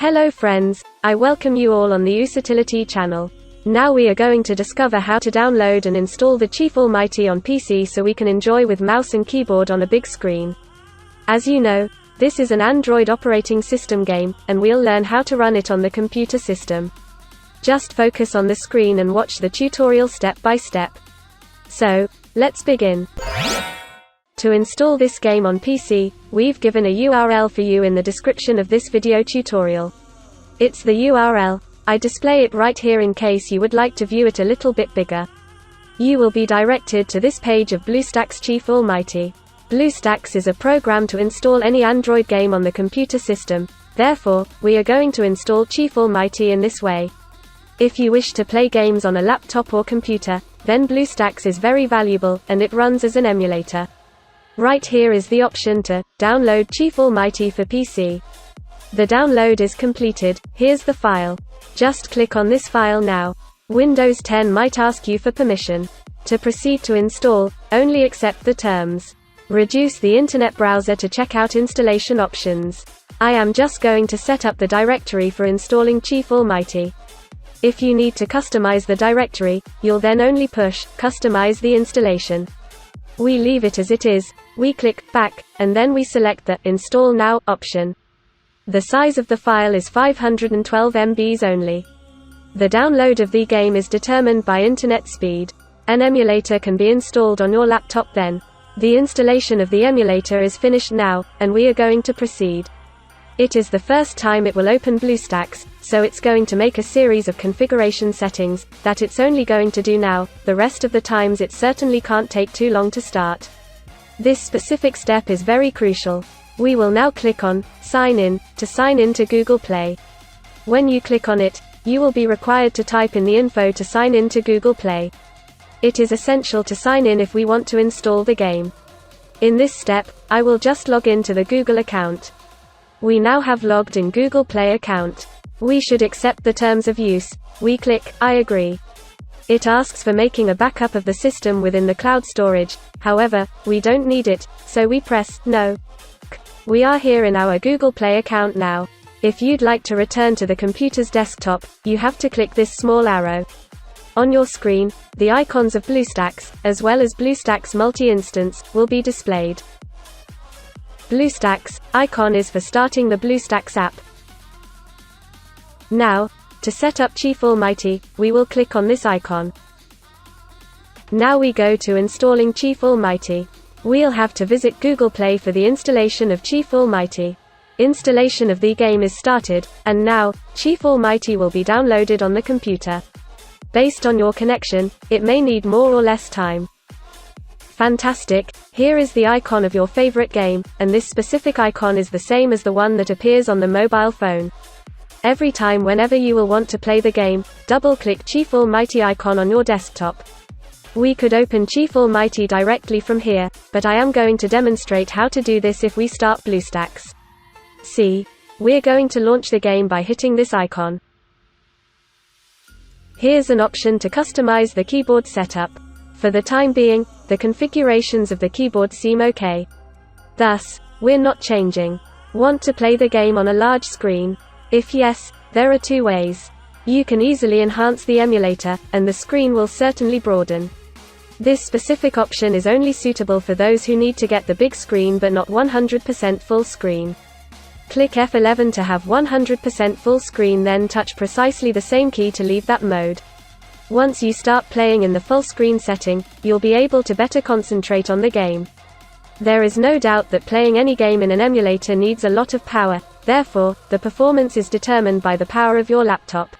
Hello friends, I welcome you all on the Usitility channel. Now we are going to discover how to download and install the Chief Almighty on PC so we can enjoy with mouse and keyboard on a big screen. As you know, this is an Android operating system game, and we'll learn how to run it on the computer system. Just focus on the screen and watch the tutorial step by step. So, let's begin. To install this game on PC, we've given a URL for you in the description of this video tutorial. It's the URL. I display it right here in case you would like to view it a little bit bigger. You will be directed to this page of BlueStacks Chief Almighty. BlueStacks is a program to install any Android game on the computer system. Therefore, we are going to install Chief Almighty in this way. If you wish to play games on a laptop or computer, then BlueStacks is very valuable, and it runs as an emulator. Right here is the option to download Chief Almighty for PC. The download is completed. Here's the file. Just click on this file now. Windows 10 might ask you for permission. To proceed to install, only accept the terms. Reduce the internet browser to check out installation options. I am just going to set up the directory for installing Chief Almighty. If you need to customize the directory, you'll then only push customize the installation. We leave it as it is, we click back, and then we select the Install Now option. The size of the file is 512 MB only. The download of the game is determined by internet speed. An emulator can be installed on your laptop then. The installation of the emulator is finished now, and we are going to proceed. It is the first time it will open BlueStacks, so it's going to make a series of configuration settings that it's only going to do now. The rest of the times it certainly can't take too long to start. This specific step is very crucial. We will now click on Sign In to sign in to Google Play. When you click on it, you will be required to type in the info to sign in to Google Play. It is essential to sign in if we want to install the game. In this step, I will just log in to the Google account. We now have logged in Google Play account. We should accept the terms of use. We click I agree. It asks for making a backup of the system within the cloud storage. However, we don't need it, so we press No. We are here in our Google Play account now. If you'd like to return to the computer's desktop, you have to click this small arrow. On your screen, the icons of BlueStacks, as well as BlueStacks Multi-Instance, will be displayed. BlueStacks icon is for starting the BlueStacks app. Now, to set up Chief Almighty, we will click on this icon. Now we go to installing Chief Almighty. We'll have to visit Google Play for the installation of Chief Almighty. Installation of the game is started, and now, Chief Almighty will be downloaded on the computer. Based on your connection, it may need more or less time. Fantastic, here is the icon of your favorite game, and this specific icon is the same as the one that appears on the mobile phone. Every time whenever you will want to play the game, double-click Chief Almighty icon on your desktop. We could open Chief Almighty directly from here, but I am going to demonstrate how to do this if we start BlueStacks. See, we're going to launch the game by hitting this icon. Here's an option to customize the keyboard setup. For the time being, the configurations of the keyboard seem okay. Thus, we're not changing. Want to play the game on a large screen? If yes, there are two ways. You can easily enhance the emulator, and the screen will certainly broaden. This specific option is only suitable for those who need to get the big screen but not 100% full screen. Click F11 to have 100% full screen, then touch precisely the same key to leave that mode. Once you start playing in the full screen setting, you'll be able to better concentrate on the game. There is no doubt that playing any game in an emulator needs a lot of power, therefore, the performance is determined by the power of your laptop.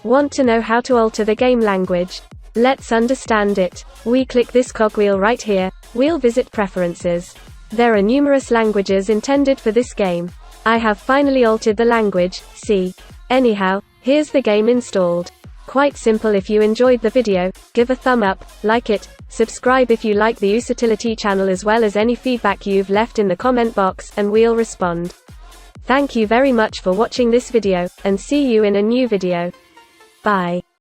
Want to know how to alter the game language? Let's understand it. We click this cogwheel right here. We'll visit Preferences. There are numerous languages intended for this game. I have finally altered the language, C. Anyhow, here's the game installed. Quite simple. If you enjoyed the video, give a thumb up, like it, subscribe if you like the Usitility channel, as well as any feedback you've left in the comment box, and we'll respond. Thank you very much for watching this video, and see you in a new video. Bye.